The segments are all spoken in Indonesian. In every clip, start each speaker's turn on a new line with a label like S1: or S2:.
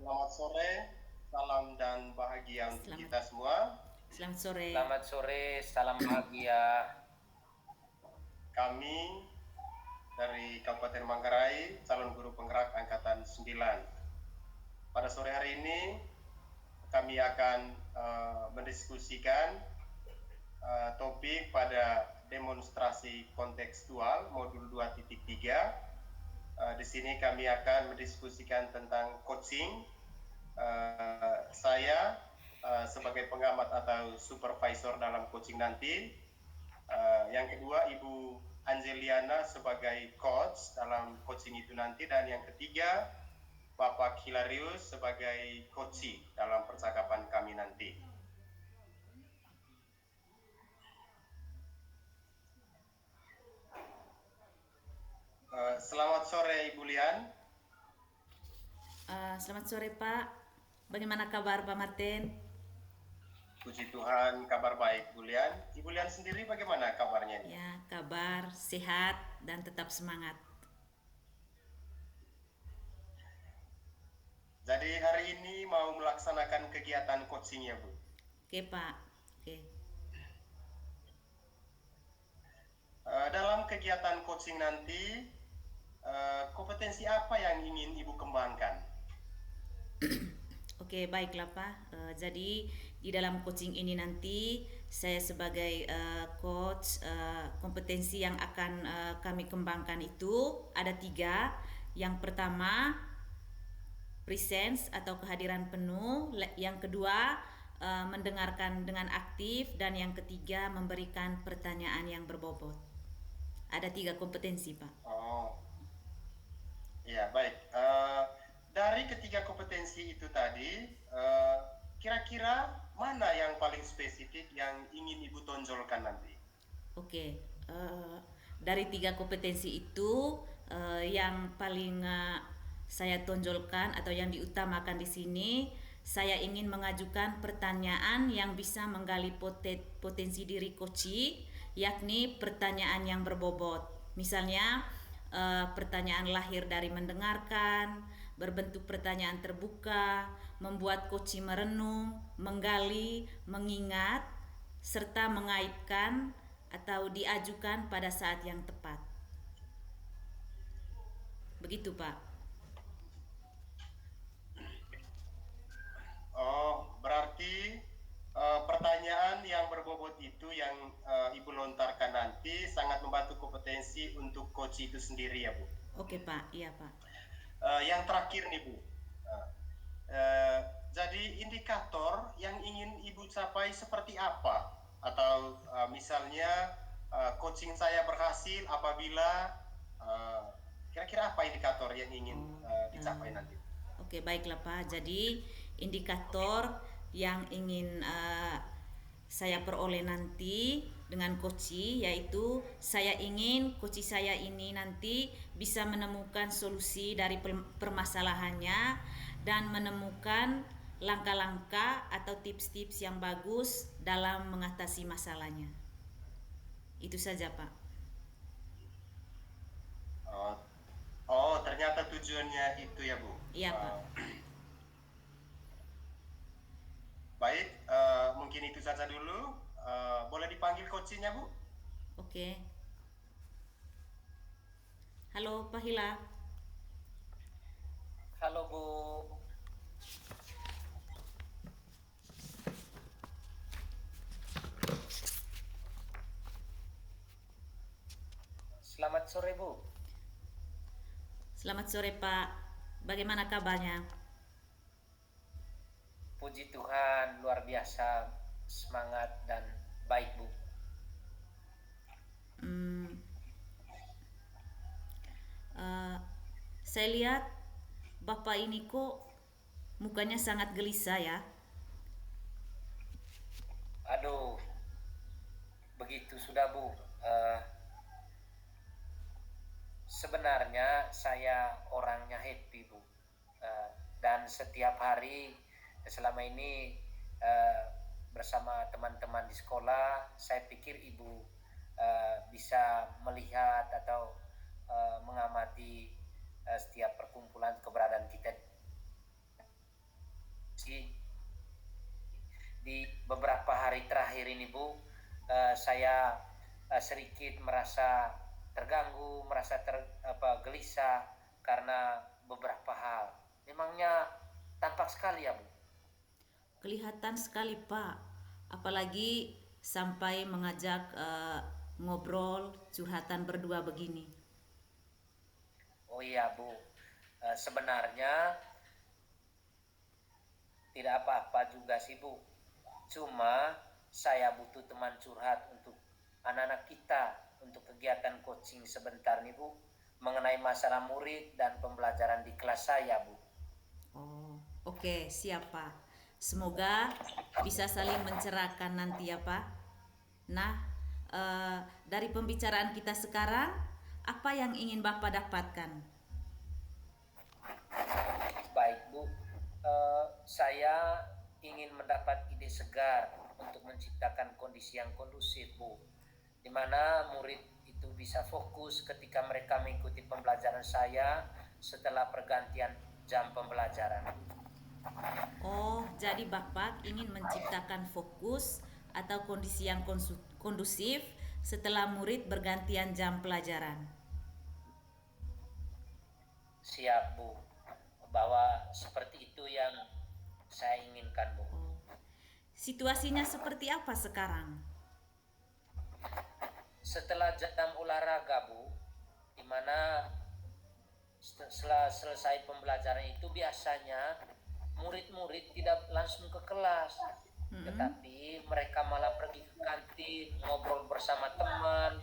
S1: Selamat sore, salam dan bahagia untuk
S2: Selamat
S1: kita semua.
S2: selamat sore.
S3: Selamat sore, salam bahagia.
S1: Kami dari Kabupaten Manggarai, calon guru penggerak Angkatan 9. Pada sore hari ini, kami akan mendiskusikan topik pada demonstrasi kontekstual modul 2.3. Di sini kami akan mendiskusikan tentang coaching. Saya sebagai pengamat atau supervisor dalam coaching nanti. Yang kedua, Ibu Anjeliana sebagai coach dalam coaching itu nanti. Dan yang ketiga, Bapak Hilarius sebagai coaching dalam percakapan kami nanti. Selamat sore Ibu Lian.
S2: Selamat sore Pak. Bagaimana kabar Pak Martin?
S1: Puji Tuhan, kabar baik Bu Lian. Ibu Lian sendiri bagaimana kabarnya nih?
S2: Ya, kabar sehat dan tetap semangat.
S1: Jadi hari ini mau melaksanakan kegiatan coaching ya Bu.
S2: Oke Pak. Oke.
S1: Dalam kegiatan coaching nanti, kompetensi apa yang ingin Ibu kembangkan?
S2: Oke, baiklah Pak. Jadi di dalam coaching ini nanti saya sebagai coach, kompetensi yang akan kami kembangkan itu ada 3. Yang pertama, presence atau kehadiran penuh. Yang kedua, mendengarkan dengan aktif. Dan yang ketiga, memberikan pertanyaan yang berbobot. Ada 3 kompetensi Pak.
S1: Oh, ya baik. Dari ketiga kompetensi itu tadi, kira-kira mana yang paling spesifik yang ingin Ibu tonjolkan nanti?
S2: Oke, dari 3 kompetensi itu yang paling saya tonjolkan atau yang diutamakan di sini, saya ingin mengajukan pertanyaan yang bisa menggali potensi diri coachee, yakni pertanyaan yang berbobot. Misalnya pertanyaan lahir dari mendengarkan, berbentuk pertanyaan terbuka, membuat coachee merenung, menggali, mengingat, serta mengaitkan atau diajukan pada saat yang tepat. Begitu, Pak.
S1: Oh, berarti pertanyaan yang berbobot itu yang Ibu lontarkan nanti sangat membantu kompetensi untuk coach itu sendiri ya Bu.
S2: Oke, Pak. Iya, Pak.
S1: Yang terakhir nih Bu, uh, jadi indikator yang ingin Ibu capai seperti apa? Atau misalnya coaching saya berhasil apabila kira-kira apa indikator yang ingin dicapai nanti?
S2: Oke, baiklah Pak. Jadi indikator yang ingin saya peroleh nanti dengan coachee, yaitu saya ingin coachee saya ini nanti bisa menemukan solusi dari permasalahannya dan menemukan langkah-langkah atau tips-tips yang bagus dalam mengatasi masalahnya. Itu saja, Pak.
S1: Oh, oh, ternyata tujuannya itu ya Bu.
S2: Iya, Pak.
S1: Baik, mungkin itu saja dulu. Boleh dipanggil coachnya Bu?
S2: Oke. Halo, Pak Hila.
S3: Halo Bu. Selamat sore Bu.
S2: Selamat sore, Pak. Bagaimana kabarnya?
S3: Puji Tuhan, luar biasa semangat dan baik Bu.
S2: Saya lihat Bapak ini kok mukanya sangat gelisah ya.
S3: Aduh, begitu sudah Bu. Sebenarnya saya orangnya happy Bu. Dan setiap hari selama ini bersama teman-teman di sekolah, saya pikir Ibu bisa melihat atau mengamati setiap perkumpulan keberadaan kita. akhir-akhir ini Bu, saya sedikit merasa terganggu, merasa gelisah karena beberapa hal. Memangnya tampak sekali ya Bu.
S2: Kelihatan sekali Pak, apalagi sampai mengajak ngobrol curhatan berdua begini.
S3: Oh iya Bu, sebenarnya tidak apa-apa juga sih Bu. Cuma saya butuh teman curhat untuk anak-anak kita, untuk kegiatan coaching sebentar nih Bu, mengenai masalah murid dan pembelajaran di kelas saya Bu.
S2: Oh, oke, siap Pak. Semoga bisa saling mencerahkan nanti ya Pak. Nah, dari pembicaraan kita sekarang, apa yang ingin Bapak dapatkan?
S3: Baik Bu, saya ingin mendapat ide segar untuk menciptakan kondisi yang kondusif Bu, di mana murid itu bisa fokus ketika mereka mengikuti pembelajaran saya setelah pergantian jam pembelajaran.
S2: Oh, jadi Bapak ingin menciptakan fokus atau kondisi yang kondusif setelah murid bergantian jam pelajaran.
S3: Siap Bu, bahwa seperti itu yang saya inginkan Bu.
S2: Oh, situasinya seperti apa sekarang?
S3: Setelah jam olahraga Bu, di mana setelah selesai pembelajaran itu biasanya murid-murid tidak langsung ke kelas, tetapi mereka malah pergi ke kantin, ngobrol bersama teman,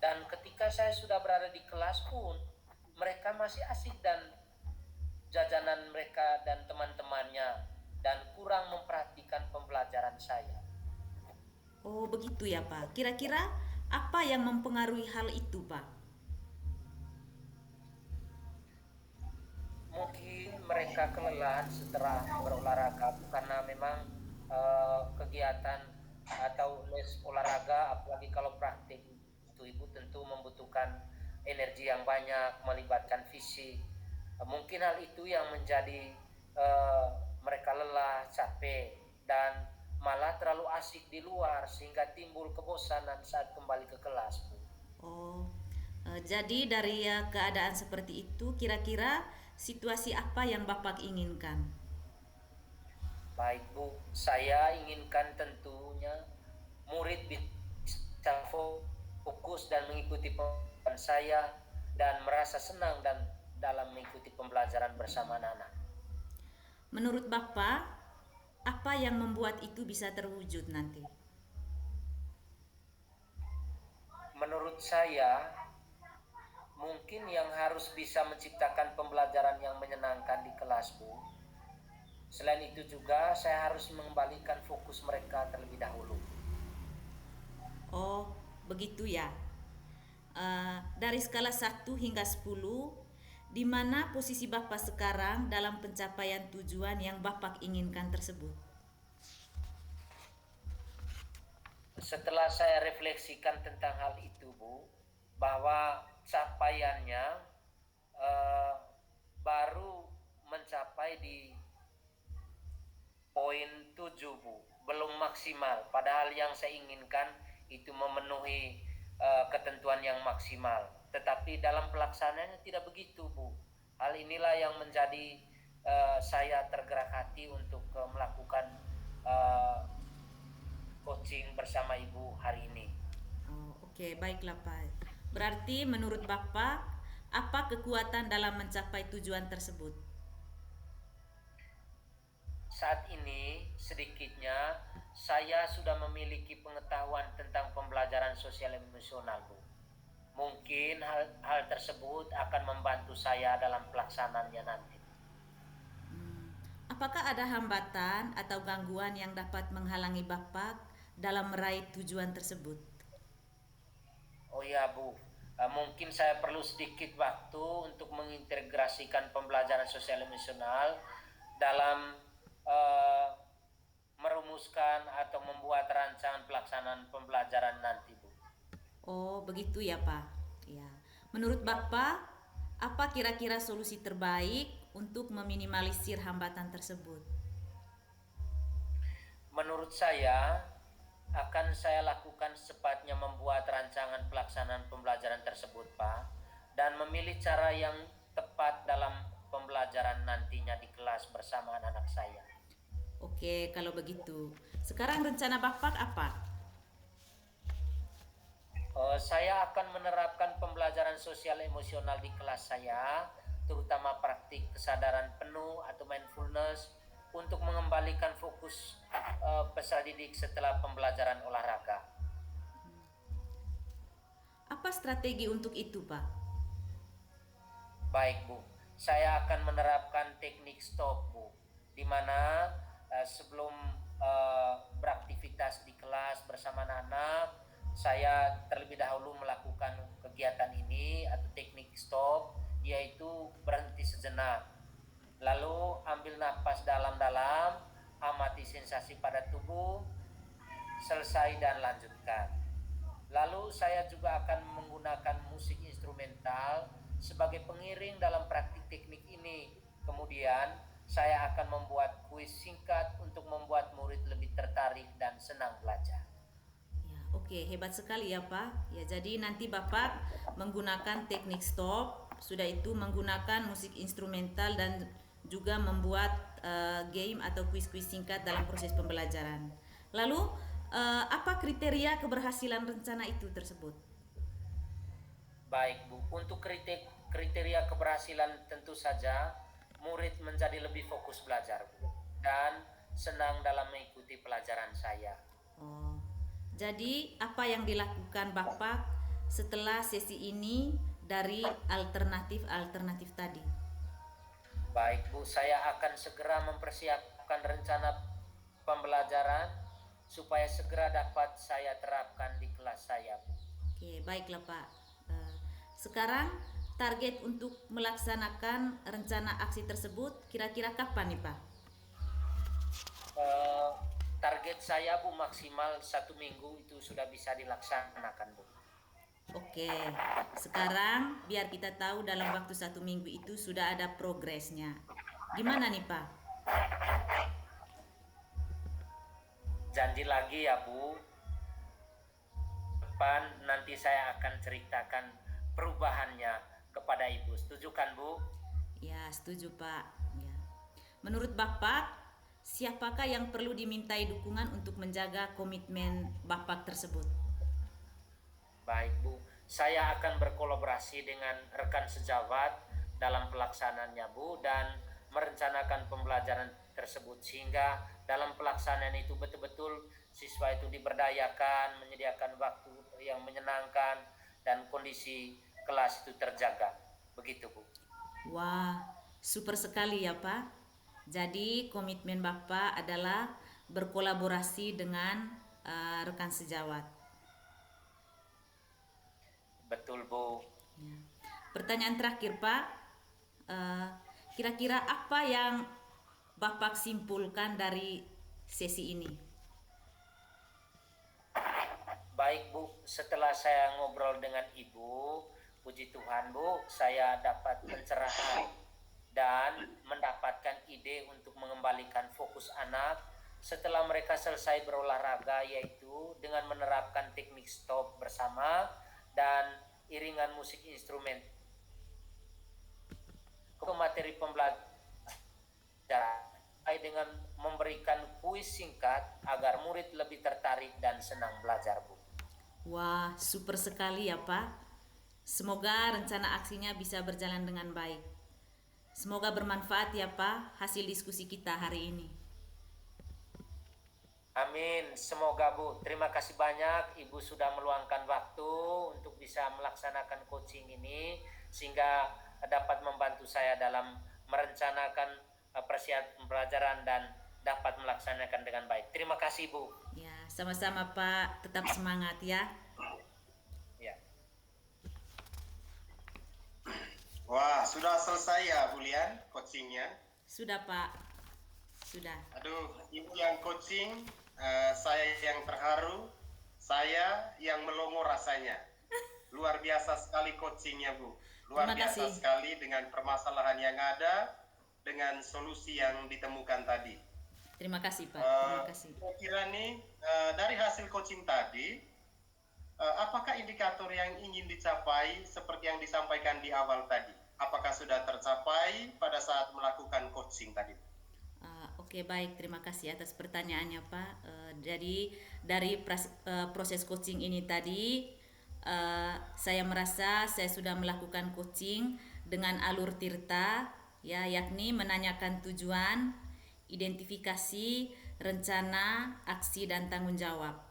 S3: dan ketika saya sudah berada di kelas pun mereka masih asik dan jajanan mereka dan teman-temannya, dan kurang memperhatikan pembelajaran saya.
S2: Oh, begitu ya Pak. Kira-kira apa yang mempengaruhi hal itu Pak?
S3: Mungkin mereka kelelahan setelah berolahraga karena memang kegiatan atau les olahraga, apalagi kalau praktik itu Ibu tentu membutuhkan energi yang banyak, melibatkan fisik. Mungkin hal itu yang menjadi mereka lelah, capek, dan malah terlalu asik di luar sehingga timbul kebosanan saat kembali ke kelas Bu.
S2: Oh, jadi dari keadaan seperti itu, kira-kira situasi apa yang Bapak inginkan?
S3: Baik Bu, saya inginkan tentunya murid bisa fokus dan mengikuti pembelajaran saya dan merasa senang dan dalam mengikuti pembelajaran bersama anak-anak.
S2: Menurut Bapak, apa yang membuat itu bisa terwujud nanti?
S3: Menurut saya, mungkin yang harus bisa menciptakan pembelajaran yang menyenangkan di kelas Bu. Selain itu juga saya harus mengembalikan fokus mereka terlebih dahulu.
S2: Oh, begitu ya. Dari skala 1 hingga 10, di mana posisi Bapak sekarang dalam pencapaian tujuan yang Bapak inginkan tersebut?
S3: Setelah saya refleksikan tentang hal itu Bu, bahwa capaiannya baru mencapai di poin 7 Bu, belum maksimal, padahal yang saya inginkan itu memenuhi ketentuan yang maksimal, tetapi dalam pelaksanaannya tidak begitu Bu. Hal inilah yang menjadi saya tergerak hati untuk melakukan coaching bersama Ibu hari ini.
S2: Oh, oke, baiklah Pak. Berarti menurut Bapak, apa kekuatan dalam mencapai tujuan tersebut?
S3: Saat ini sedikitnya saya sudah memiliki pengetahuan tentang pembelajaran sosial emosional Bu. Mungkin hal tersebut akan membantu saya dalam pelaksanaannya nanti.
S2: Apakah ada hambatan atau gangguan yang dapat menghalangi Bapak dalam meraih tujuan tersebut?
S3: Oh ya Bu, mungkin saya perlu sedikit waktu untuk mengintegrasikan pembelajaran sosial emosional dalam merumuskan atau membuat rancangan pelaksanaan pembelajaran nanti Bu.
S2: Oh, begitu ya Pak. Ya. Menurut Bapak, apa kira-kira solusi terbaik untuk meminimalisir hambatan tersebut?
S3: Menurut saya, akan saya lakukan secepatnya membuat rancangan pelaksanaan pembelajaran tersebut, Pak, dan memilih cara yang tepat dalam pembelajaran nantinya di kelas bersama anak-anak saya.
S2: Oke, kalau begitu. Sekarang rencana Bapak apa?
S3: Saya akan menerapkan pembelajaran sosial emosional di kelas saya, terutama praktik kesadaran penuh atau mindfulness untuk mengembalikan fokus peserta didik setelah pembelajaran olahraga.
S2: Apa strategi untuk itu, Pak?
S3: Baik, Bu. Saya akan menerapkan teknik stop, Bu, di mana sebelum beraktivitas di kelas bersama anak-anak, saya terlebih dahulu melakukan kegiatan ini atau teknik stop, yaitu berhenti sejenak. Lalu ambil nafas dalam-dalam, amati sensasi pada tubuh, selesai dan lanjutkan. Lalu saya juga akan menggunakan musik instrumental sebagai pengiring dalam praktik teknik ini. Kemudian saya akan membuat kuis singkat untuk membuat murid lebih tertarik dan senang belajar.
S2: Ya, oke, hebat sekali ya, Pak. Ya, jadi nanti Bapak menggunakan teknik stop, sudah itu menggunakan musik instrumental dan juga membuat game atau kuis-kuis singkat dalam proses pembelajaran. Lalu apa kriteria keberhasilan rencana itu tersebut?
S3: Baik, Bu. Untuk kriteria keberhasilan tentu saja murid menjadi lebih fokus belajar, Bu, dan senang dalam mengikuti pelajaran saya.
S2: Oh, jadi apa yang dilakukan Bapak setelah sesi ini dari alternatif-alternatif tadi?
S3: Baik, Bu, saya akan segera mempersiapkan rencana pembelajaran supaya segera dapat saya terapkan di kelas saya, Bu.
S2: Oke, baiklah Pak. Sekarang target untuk melaksanakan rencana aksi tersebut kira-kira kapan nih Pak?
S3: Target saya, Bu, maksimal 1 minggu itu sudah bisa dilaksanakan, Bu.
S2: Oke, sekarang biar kita tahu dalam waktu 1 minggu itu sudah ada progresnya. Gimana nih Pak?
S3: Janji lagi ya, Bu. Depan nanti saya akan ceritakan perubahannya kepada Ibu. Setuju kan, Bu?
S2: Ya, setuju Pak. Ya. Menurut Bapak, siapakah yang perlu dimintai dukungan untuk menjaga komitmen Bapak tersebut?
S3: Baik, Bu. Saya akan berkolaborasi dengan rekan sejawat dalam pelaksanaannya, Bu, dan merencanakan pembelajaran tersebut sehingga dalam pelaksanaan itu betul-betul siswa itu diberdayakan, menyediakan waktu yang menyenangkan dan kondisi kelas itu terjaga. Begitu, Bu.
S2: Wah, super sekali ya Pak. Jadi komitmen Bapak adalah berkolaborasi dengan rekan sejawat.
S3: Betul, Bu.
S2: Ya. Pertanyaan terakhir Pak, kira-kira apa yang Bapak simpulkan dari sesi ini?
S3: Baik, Bu, setelah saya ngobrol dengan Ibu, puji Tuhan, Bu, saya dapat pencerahan dan mendapatkan ide untuk mengembalikan fokus anak setelah mereka selesai berolahraga, yaitu dengan menerapkan teknik stop bersama dan iringan musik instrumen ke materi pembelajaran dengan memberikan kuis singkat agar murid lebih tertarik dan senang belajar, Bu.
S2: Wah, super sekali ya Pak. Semoga rencana aksinya bisa berjalan dengan baik. Semoga bermanfaat ya Pak hasil diskusi kita hari ini.
S3: Amin, semoga, Bu. Terima kasih banyak Ibu sudah meluangkan waktu untuk bisa melaksanakan coaching ini sehingga dapat membantu saya dalam merencanakan persiapan pembelajaran dan dapat melaksanakan dengan baik. Terima kasih, Bu.
S2: Ya, sama-sama Pak. Tetap semangat ya.
S3: Ya.
S1: Wah, sudah selesai ya Bu Lian coachingnya?
S2: Sudah Pak. Sudah.
S1: Aduh, Ibu yang coaching, saya yang terharu, saya yang melongo rasanya. Luar biasa sekali coachingnya, Bu. Luar
S2: Terima
S1: biasa
S2: kasih.
S1: sekali dengan permasalahan yang ada, dengan solusi yang ditemukan tadi.
S2: Terima kasih Pak. Terima kasih.
S1: Saya kira nih dari hasil coaching tadi, apakah indikator yang ingin dicapai seperti yang disampaikan di awal tadi? Apakah sudah tercapai pada saat melakukan coaching tadi?
S2: Oke, baik, terima kasih atas pertanyaannya, Pak. Jadi dari proses coaching ini tadi, saya merasa saya sudah melakukan coaching dengan alur Tirta, ya, yakni menanyakan tujuan, identifikasi, rencana, aksi, dan tanggung jawab.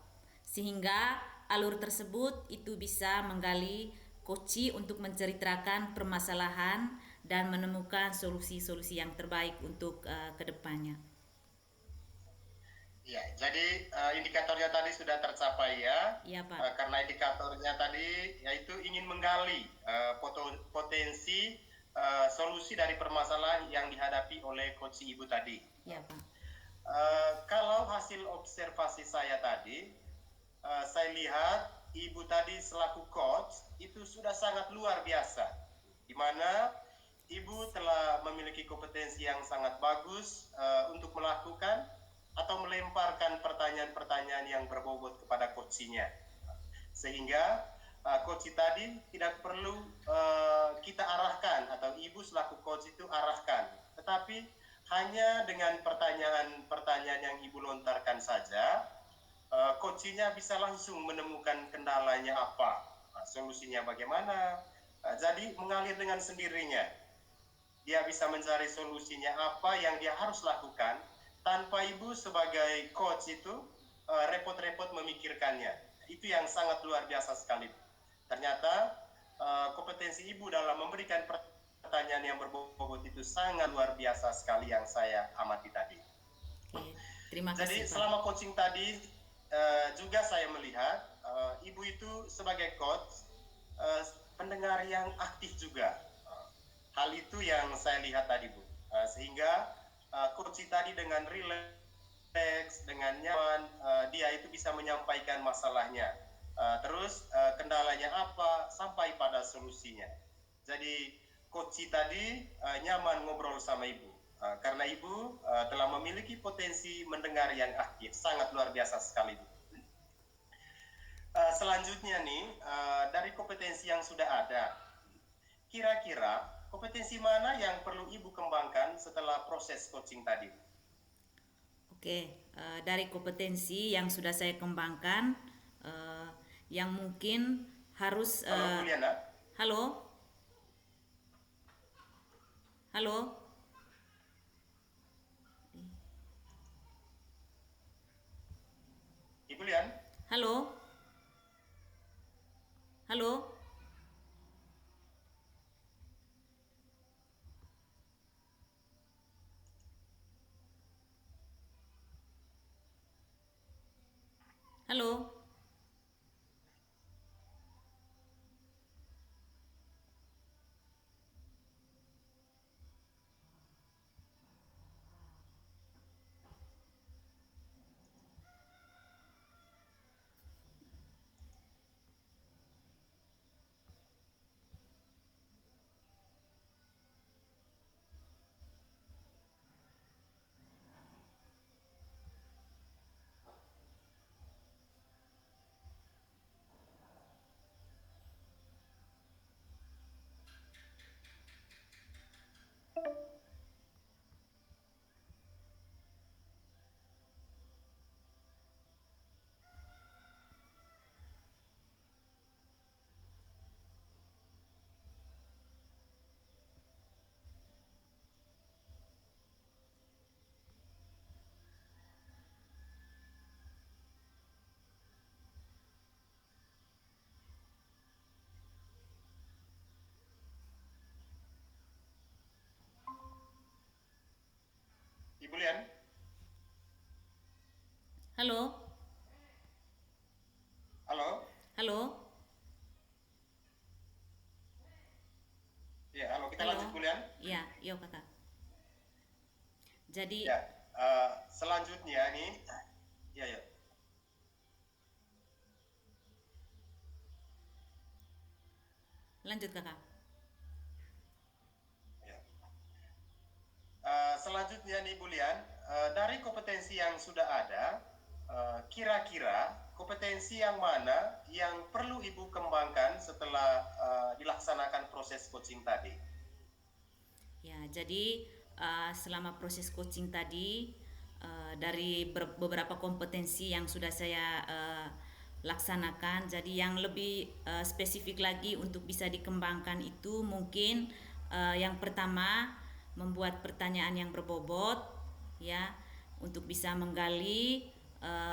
S2: Sehingga alur tersebut itu bisa menggali koci untuk menceritakan permasalahan dan menemukan solusi-solusi yang terbaik untuk kedepannya.
S1: Ya, jadi indikatornya tadi sudah tercapai ya.
S2: Iya, Pak.
S1: Karena indikatornya tadi yaitu ingin menggali potensi solusi dari permasalahan yang dihadapi oleh coach Ibu tadi.
S2: Iya, Pak.
S1: Kalau hasil observasi saya tadi, saya lihat Ibu tadi selaku coach itu sudah sangat luar biasa, di mana Ibu telah memiliki kompetensi yang sangat bagus untuk melakukan atau melemparkan pertanyaan-pertanyaan yang berbobot kepada coachnya, sehingga coach tadi tidak perlu kita arahkan atau Ibu selaku coach itu arahkan, tetapi hanya dengan pertanyaan-pertanyaan yang Ibu lontarkan saja, coachnya bisa langsung menemukan kendalanya apa, solusinya bagaimana. Jadi mengalir dengan sendirinya. Dia bisa mencari solusinya apa yang dia harus lakukan tanpa Ibu sebagai coach itu repot-repot memikirkannya. Itu yang sangat luar biasa sekali. Ternyata kompetensi Ibu dalam memberikan pertanyaan yang berbobot itu sangat luar biasa sekali yang saya amati tadi.
S2: Oke, terima kasih,
S1: Jadi
S2: Pak.
S1: selama coaching tadi juga saya melihat Ibu itu sebagai coach pendengar yang aktif juga. Hal itu yang saya lihat tadi, Bu. Sehingga coach tadi dengan rileks, dengan nyaman, dia itu bisa menyampaikan masalahnya. Terus kendalanya apa sampai pada solusinya. Jadi coach tadi nyaman ngobrol sama Ibu. Karena Ibu telah memiliki potensi mendengar yang aktif, sangat luar biasa sekali, Bu. Selanjutnya nih, dari kompetensi yang sudah ada, kira-kira kompetensi mana yang perlu Ibu kembangkan setelah proses coaching tadi?
S2: Oke, dari kompetensi yang sudah saya kembangkan, yang mungkin harus.
S1: Halo, Juliana.
S2: Halo, halo.
S1: Ibu Lian.
S2: Halo, halo. Halo.
S1: Ibu Lian.
S2: Halo.
S1: Halo.
S2: Halo.
S1: Ya, halo, kita
S2: Halo.
S1: lanjut, Bu Lian.
S2: Iya, yuk Kakak. Jadi
S1: Ya, selanjutnya nih, ya.
S2: lanjut Kakak.
S1: Ya. Selanjutnya nih, Bu Lian, dari kompetensi yang sudah ada, kira-kira kompetensi yang mana yang perlu Ibu kembangkan setelah dilaksanakan proses coaching tadi?
S2: Ya, jadi selama proses coaching tadi dari beberapa kompetensi yang sudah saya laksanakan, jadi yang lebih spesifik lagi untuk bisa dikembangkan itu mungkin yang pertama membuat pertanyaan yang berbobot, ya, untuk bisa menggali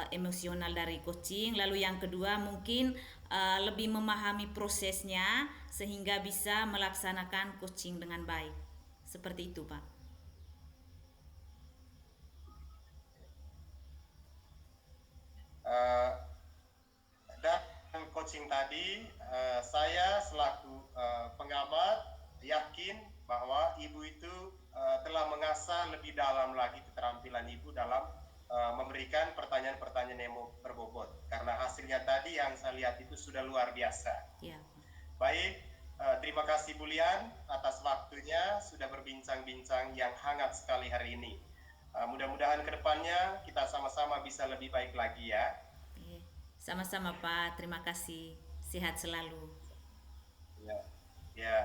S2: emosional dari coaching. Lalu yang kedua mungkin lebih memahami prosesnya sehingga bisa melaksanakan coaching dengan baik. Seperti itu, Pak.
S1: Uh, dan coaching tadi, saya selaku pengamat yakin bahwa Ibu itu telah mengasah lebih dalam lagi keterampilan Ibu dalam memberikan pertanyaan-pertanyaan yang berbobot. Karena hasilnya tadi yang saya lihat itu sudah luar biasa.
S2: Ya.
S1: Baik, terima kasih Bu Lian atas waktunya sudah berbincang-bincang yang hangat sekali hari ini. Mudah-mudahan kedepannya kita sama-sama bisa lebih baik lagi ya.
S2: Sama-sama Pak, terima kasih. Sehat selalu.
S1: Ya, ya.